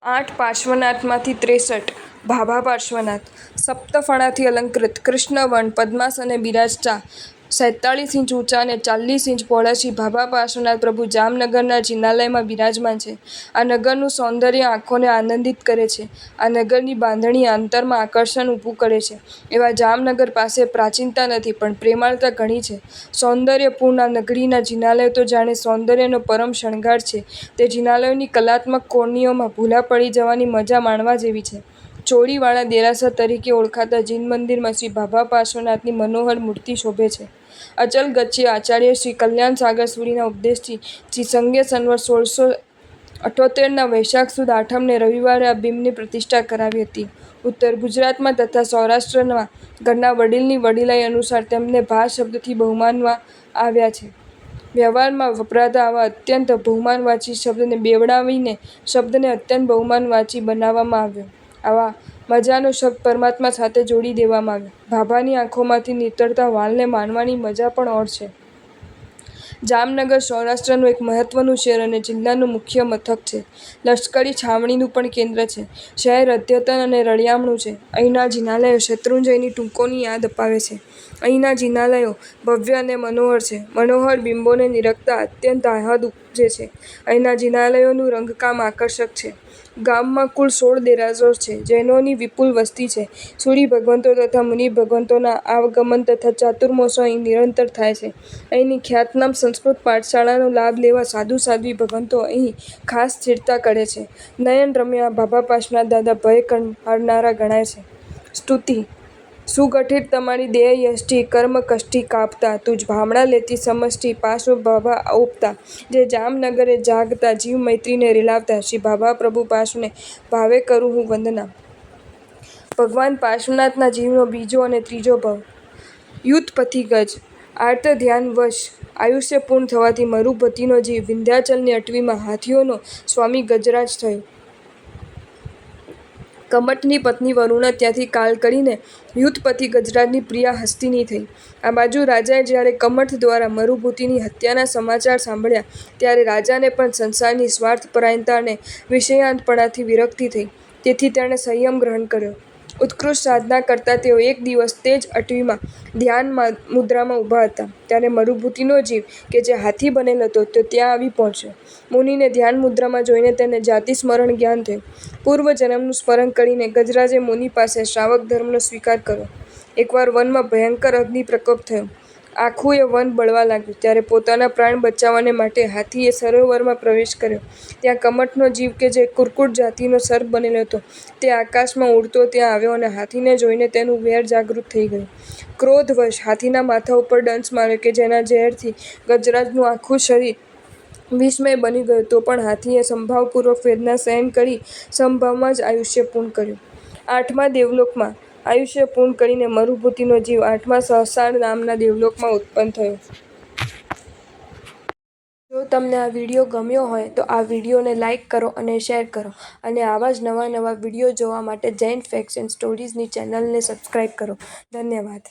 8 પાર્શ્વનાથમાંથી 63 Bhabha Parshvanath સપ્તફણાથી અલંકૃત કૃષ્ણવર્ણ પદ્માસને બિરાજતા 47 inch ઊંચા અને 40 inch પહોળા શ્રી ભાભા પાર્શ્વનાથ પ્રભુ જામનગરના જિનાલયમાં બિરાજમાન છે. આ નગરનું સૌંદર્ય આંખોને આનંદિત કરે છે. આ નગરની બાંધણી અંતરમાં આકર્ષણ ઊભું કરે છે. એવા જામનગર પાસે પ્રાચીનતા નથી પણ પ્રેમાળતા ઘણી છે. સૌંદર્યપૂર્ણ આ નગરીના જિનાલયો તો જાણે સૌંદર્યનો પરમ શણગાર છે. તે જિનાલયોની કલાત્મક કોરણીઓમાં ભૂલા પડી જવાની મજા માણવા જેવી છે. ચોળીવાળા દેરાસર તરીકે ઓળખાતા જીન મંદિરમાં શ્રી ભાભા પાર્શ્વનાથની મનોહર મૂર્તિ શોભે છે. અચલ ગચ્છી આચાર્ય શ્રી કલ્યાણ સાગર સુરીના ઉપદેશથી શ્રી સંગે સંવત 1678ના વૈશાખ સુદ આઠમને રવિવારે આ બિંબની પ્રતિષ્ઠા કરાવી હતી. ઉત્તર ગુજરાતમાં તથા સૌરાષ્ટ્રમાં ઘરના વડીલની વડીલાઈ અનુસાર તેમને ભા શબ્દથી બહુમાનવા આવ્યા છે. વ્યવહારમાં વપરાતા આવા અત્યંત બહુમાનવાચી શબ્દને બેવડાવીને શબ્દને અત્યંત બહુમાનવાચી બનાવવામાં આવ્યો. આવા મજાનો શબ્દ પરમાત્મા સાથે જોડી દેવામાં આવ્યો. ભાભાની આંખોમાંથી નીતરતા વાલને માણવાની મજા પણ ઓર છે. જામનગર સૌરાષ્ટ્રનું એક મહત્વનું શહેર અને જિલ્લાનું મુખ્ય મથક છે. લશ્કરી છાવણીનું પણ કેન્દ્ર છે. શહેર અદ્યતન અને રળિયામણું છે. અહીંના જિનાલયો શત્રુંજયની ટૂંકોની યાદ અપાવે છે. અહીંના જિનાલયો ભવ્ય અને મનોહર છે. મનોહર બિંબોને નિરખતા અત્યંત આહ્લાદ ઉપજે છે. અહીંના જિનાલયોનું રંગકામ આકર્ષક છે. ગામમાં કુલ 16 દેરાસરો છે. જૈનોની વિપુલ વસ્તી છે. સૂરી ભગવંતો તથા મુનિ ભગવંતોના આવાગમન તથા ચાતુર્માસો અહીં નિરંતર થાય છે. અહીંની ખ્યાતનામ સંસ્કૃત પાઠશાળાનો લાભ લેવા સાધુ સાધ્વી ભગવંતો અહીં ખાસ સ્થિરતા કરે છે. નયનરમ્ય આ ભાભા પાર્શ્વનાથ દાદા ભય હરનારા ગણાય છે. સ્તુતિ: સુગઠિત તમારી દેહ યષ્ટિ કર્મ કષ્ટિ કાપતા તુજ ભામડા લેતી સમષ્ટિ પાર્શ્વ ભાભા ઓપતા જે જામનગરે જાગતા જીવ મૈત્રીને રીલાવતા શ્રી ભાભા પ્રભુ પાર્શ્વને ભાવે કરું હું વંદના. ભગવાન પાર્શ્વનાથના જીવનો બીજો અને ત્રીજો ભાવ. યુથપતિ ગજ આર્ત ધ્યાનવશ આયુષ્ય પૂર્ણ થવાથી મરુભટ્ટીનો જીવ વિંધ્યાચલની અટવીમાં હાથીઓનો સ્વામી ગજરાજ થયો. કમઠની પત્ની વરુણા ત્યાંથી કાલ કરીને યુથપતિ ગજરાજની પ્રિયા હસ્તિની થઈ. આ બાજુ રાજાએ જ્યારે કમઠ દ્વારા મરુભટ્ટીની હત્યાના સમાચાર સાંભળ્યા ત્યારે રાજાને પણ સંસારની સ્વાર્થપરાયણતા અને વિષયાંતપણાથી વિરક્તિ થઈ. તેથી તેણે સંયમ ગ્રહણ કર્યો. ઉત્કૃષ્ટ સાધના કરતા તેઓ એક દિવસ તે જ અટવીમાં ધ્યાન મુદ્રામાં ઊભા હતા. ત્યારે મરુભટ્ટીનો જીવ કે જે હાથી બનેલ હતો તે ત્યાં આવી પહોંચ્યો. મુનિને ધ્યાન મુદ્રામાં જોઈને તેને જાતિ સ્મરણ જ્ઞાન થયું. પૂર્વજન્મનું સ્મરણ કરીને ગજરાજે મુનિ પાસે શ્રાવક ધર્મનો સ્વીકાર કર્યો. એકવાર વનમાં ભયંકર અગ્નિ પ્રકોપ થયો. આખું વન બળવા લાગ્યું. ત્યારે પોતાના પ્રાણ બચાવવાને માટે હાથીએ સરોવરમાં પ્રવેશ કર્યો. ત્યાં કમઠનો જીવ કે જે કુર્કુટ જાતિનો સર્પ બનેલો હતો તે આકાશમાં ઉડતો ત્યાં આવ્યો અને હાથીને જોઈને તેનું વેર જાગૃત થઈ ગયું. ક્રોધવશ હાથીના માથા ઉપર દંશ માર્યો કે જેના ઝેરથી ગજરાજનું આખું શરીર વિષમય બની ગયું. તો પણ હાથીએ સંભાવપૂર્વક વેદના સહન કરી સમભાવમાં જ આયુષ્ય પૂર્ણ કર્યું. 8મા દેવલોકમાં આયુષ્ય પૂર્ણ કરીને મરુભટ્ટીનો જીવ 8મા સહસ્રાર નામના દેવલોકમાં ઉત્પન્ન થયો. જો તમને આ વિડીયો ગમ્યો હોય તો આ વિડીયોને લાઇક કરો અને શેર કરો અને આવા જ નવા વિડીયો જોવા માટે જૈન ફેક્ટ્સ એન્ડ સ્ટોરીઝની ચેનલને સબસ્ક્રાઇબ કરો. ધન્યવાદ.